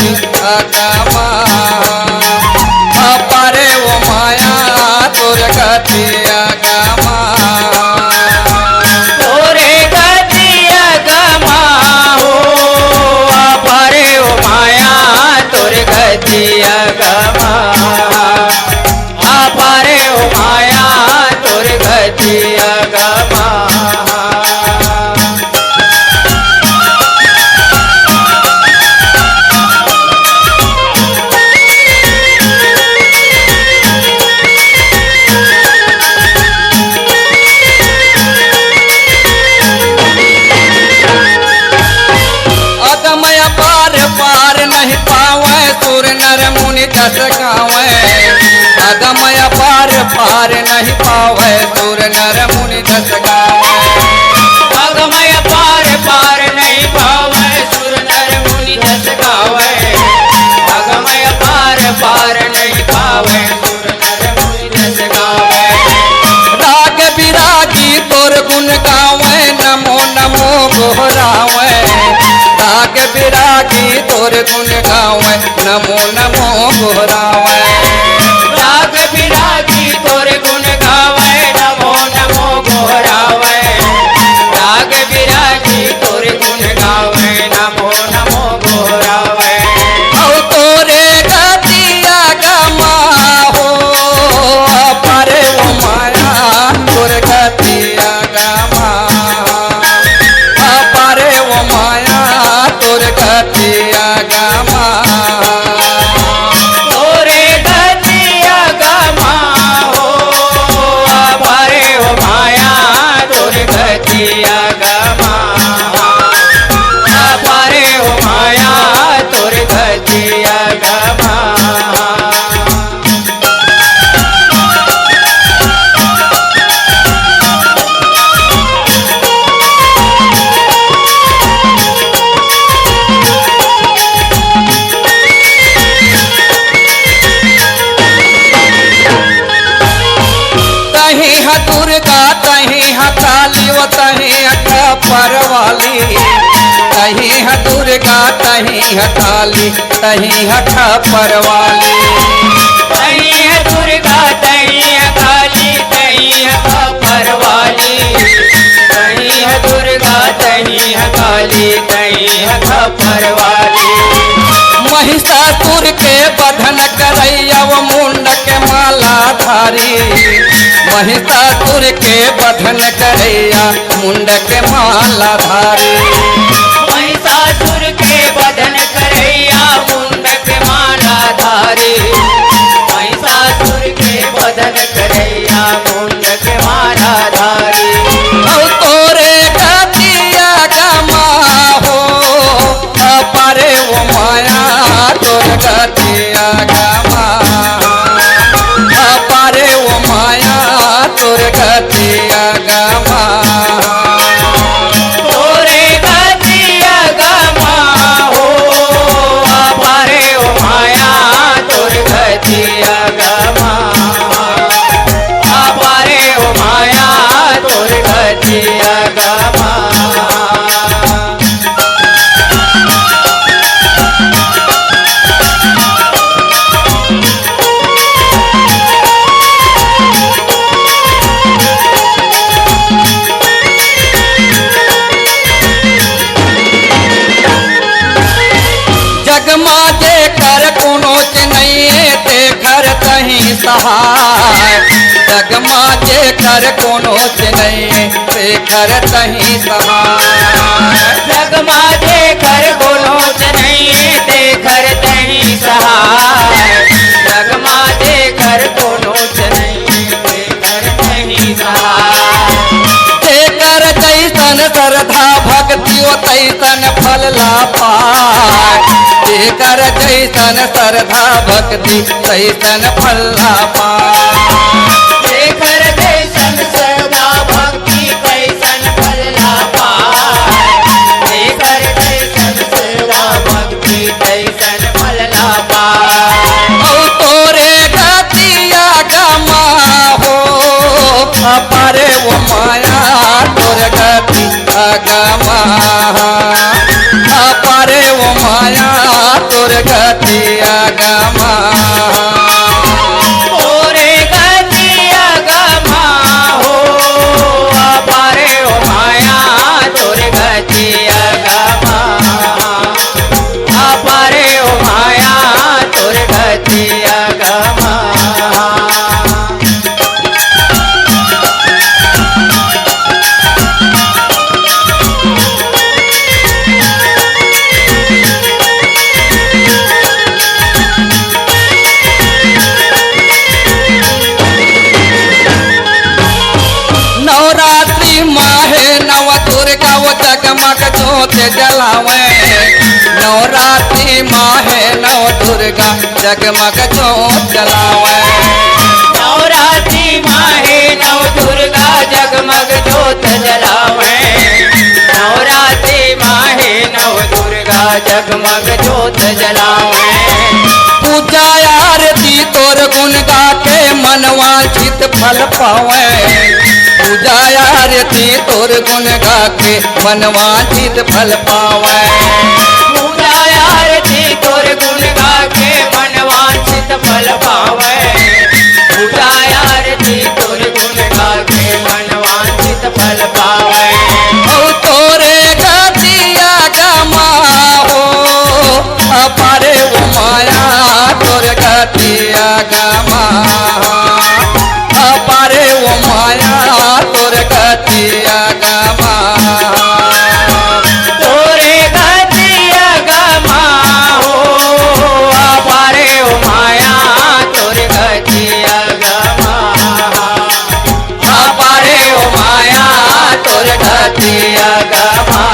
गति अगमा अपारे वो माया तोर गति अगमा तोरे गति अगमा हो अपारे वो माया तोरे गति अगमा अपारे वो माया तोरे गति अगमा दस गावे अगमय पार पार नहीं पावे सुर नर मुनि दस गावे अगमय पार पार नहीं पावे सुर नर मुनि दस गावे अगमय पार पार नहीं पावे सुर नर मुनि दस गावे राग विरागी तोर गुण गावे नमो नमो गोहरावे राग विरागी तोर गुण गावे नमो नमो गोहरावे राग विरागी तोर गुण गावे नमो नमो गोहरावे राग विरागी तोर गुण गावे नमो नमो गोहरावे औ तोरे गति अगमा हो अपारे वो माया तोर गति अगमा अपारे वो माया तोर गति अगमा तोरे गति अगमा हो अपारे वो माया तोरे गति अगमा अपारे वो माया तोरे गति अगमा तही ह दुर्गा तही ह काली वो तही अठ परवाली तही ह दुर्गा तही ह काली तही अठ परवाली तही है दुर्गा तही है काली तही है परवाली तही है दुर्गा तही है काली तही है परवाली महिषासुर के बधन करैया वो मुंड के माला धारी महिषासुर के बधन करैया मुंड के माला धारी महिषासुर के बदन करैया मुंड के माला धारी महिषासुर के बदन करैया मुंड के माला धारी औ तोरे गति अगमा हो अपारे वो माया तोर गति अगमा अपारे वो माया तोर गति अगमा तोरे गति अगमा हो अपारे वो माया तोरे गति अगमा अपारे वो माया तोरे गति अगमा जगमा जे कर कोनो नहीं ते घर तही सहाय जगमा जे कर कोनो नहीं ते घर तही सहाय जगमा दे कर गोलोच नहीं दे कर तही सहाय जगमा दे कर गोलोच नहीं दे कर तही सहाय जेकर जैसन श्रद्धा भक्ति ओ तैसन फल ला पाय जेकर जैसन श्रद्धा भक्ति तैसन फल ला पाय देकर जैसन श्रद्धा भक्ति कैसन फल ला पाए देकर जैसन श्रद्धा भक्ति कैसन फल ला पाए औ तोरे गति अगमा हो अपारे वो माया तोर गति अगमा अपारे वो माया तोर गति अगमा तोरे गति अगमा हो अपारे ओ माया तोरे गति अगमा अपारे ओ माया तोरे गति अगमा नवरात्रि माहे नव दुर्गा वो जगमग जोत जलावे नवरात्रि माहे नव दुर्गा जगमग जोत जलावे नवरात्रि माहे नव दुर्गा जगमग जोत जलावे नवरात्रि माहे नव दुर्गा जगमग जोत जलावे पूजा आरती तोर गुण गा के मनवा चित फल पावे पूजा आरती तोर गुण गा के मनवा चित फल पावे पूजा आरती तोर गुण गा के मनवांछित फल पावे पूजा आरती तोर गुण गा के मनवांछित फल पावे ओ तोरे गतिया गमा हो अपारे वो माया तोर गतिया गमा अपारे वो माया तोर गतिया गमा तोरे गति अगमा हो अपारे ओ माया तोरे गति अगमा अपारे वो माया तोर गतिया गमा